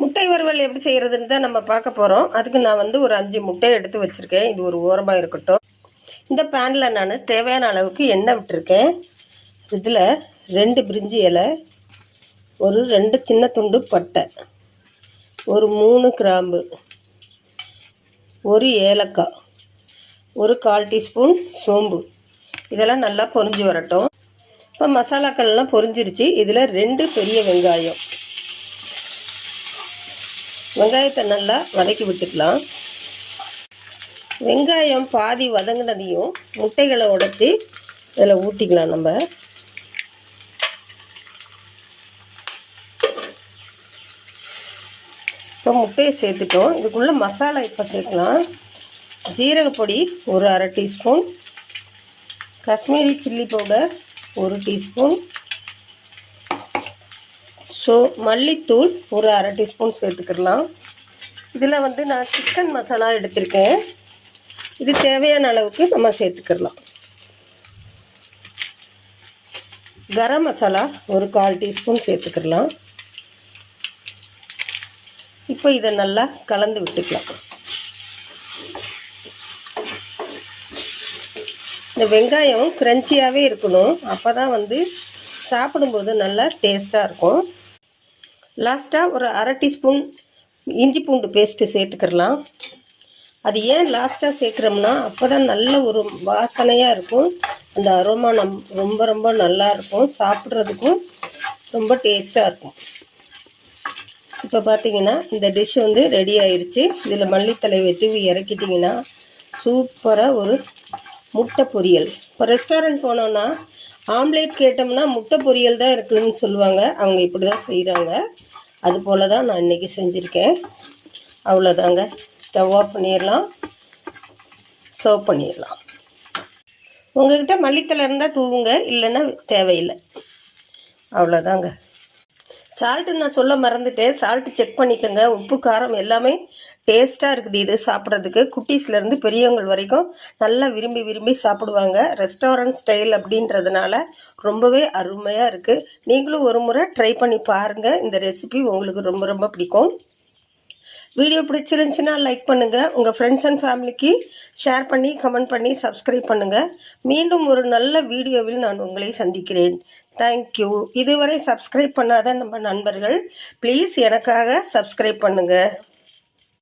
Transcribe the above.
முட்டை வறுவல் எப்படி செய்கிறதுன்னு தான் நம்ம பார்க்க போகிறோம். அதுக்கு நான் வந்து ஒரு 5 முட்டை எடுத்து வச்சுருக்கேன். இது ஒரு ஓரமாக இருக்கட்டும். இந்த பேனில் நான் தேவையான அளவுக்கு எண்ணெய் விட்டுருக்கேன். இதில் 2 பிரிஞ்சி இலை, ஒரு 2 சின்ன துண்டு பட்டை, ஒரு 3 கிராம்பு, ஒரு ஏலக்காய், ஒரு 1/4 டீஸ்பூன் சோம்பு, இதெல்லாம் நல்லா பொரிஞ்சு வரட்டும். இப்போ மசாலாக்கள்லாம் பொரிஞ்சிருச்சு. இதில் 2 பெரிய வெங்காயம், வெங்காயத்தை நல்லா வதக்கி விட்டுக்கலாம். வெங்காயம் பாதி வதங்கினதையும் முட்டைகளை உடைச்சி இதில் ஊற்றிக்கலாம். நம்ம இப்போ முட்டையை சேர்த்துட்டோம். இதுக்குள்ளே மசாலா இப்போ சேர்க்கலாம். ஜீரகப்பொடி ஒரு 1/2 teaspoon, Kashmiri chilli powder 1 teaspoon, மல்லித்தூள் ஒரு 1/2 டீஸ்பூன் சேர்த்துக்கலாம். இதில் வந்து நான் சிக்கன் மசாலா எடுத்திருக்கேன். இது தேவையான அளவுக்கு நம்ம சேர்த்துக்கலாம். கரம் மசாலா ஒரு 1/4 டீஸ்பூன் சேர்த்துக்கலாம். இப்போ இதை நல்லா கலந்து விட்டுக்கலாம். இந்த வெங்காயம் கிரன்ச்சியாகவே இருக்கணும். அப்போ தான் வந்து சாப்பிடும்போது நல்லா டேஸ்ட்டாக இருக்கும். லாஸ்ட்டாக ஒரு 1/2 டீஸ்பூன் இஞ்சி பூண்டு பேஸ்ட்டு சேர்த்துக்கலாம். அது ஏன் லாஸ்ட்டாக சேர்க்குறோம்னா அப்போ தான் நல்ல ஒரு வாசனையாக இருக்கும். அந்த அரோமா ரொம்ப ரொம்ப நல்லா இருக்கும். சாப்பிட்றதுக்கும் ரொம்ப டேஸ்ட்டாக இருக்கும். இப்போ பார்த்தீங்கன்னா இந்த டிஷ் வந்து ரெடி ஆயிடுச்சு. இதில் மல்லித்தலை தூவி இறக்கிட்டிங்கன்னா சூப்பராக ஒரு முட்டை பொரியல். இப்போ ரெஸ்டாரண்ட் போனோன்னா ஆம்லேட் கேட்டோம்னா முட்டை பொரியல் தான் இருக்குதுன்னு சொல்லுவாங்க. அவங்க இப்படி தான் செய்கிறாங்க. அது போல் தான் நான் இன்றைக்கி செஞ்சுருக்கேன். அவ்வளோதாங்க. ஸ்டவ் ஆஃப் பண்ணிடலாம், சர்வ் பண்ணிடலாம். உங்கள்கிட்ட மல்லித்தலை இருந்தால் தூவுங்க, இல்லைன்னா தேவையில்லை. அவ்வளோதாங்க. சால்ட்டு நான் சொல்ல மறந்துட்டேன். சால்ட்டு செக் பண்ணிக்கோங்க. உப்பு காரம் எல்லாமே டேஸ்ட்டாக இருக்குது. இது சாப்பிட்றதுக்கு குட்டீஸ்லேருந்து பெரியவங்க வரைக்கும் நல்லா விரும்பி விரும்பி சாப்பிடுவாங்க. ரெஸ்டாரண்ட் ஸ்டைல் அப்படின்றதுனால ரொம்பவே அருமையாக இருக்குது. நீங்களும் ஒரு முறை ட்ரை பண்ணி பாருங்கள். இந்த ரெசிபி உங்களுக்கு ரொம்ப ரொம்ப பிடிக்கும். வீடியோ பிடிச்சிருந்துச்சுன்னா லைக் பண்ணுங்கள். உங்கள் ஃப்ரெண்ட்ஸ் அண்ட் ஃபேமிலிக்கு ஷேர் பண்ணி கமெண்ட் பண்ணி சப்ஸ்கிரைப் பண்ணுங்கள். மீண்டும் ஒரு நல்ல வீடியோவில் நான் உங்களை சந்திக்கிறேன். தேங்க்யூ. இதுவரை சப்ஸ்கிரைப் பண்ணாத நம்ம நண்பர்கள் ப்ளீஸ் எனக்காக சப்ஸ்கிரைப் பண்ணுங்கள்.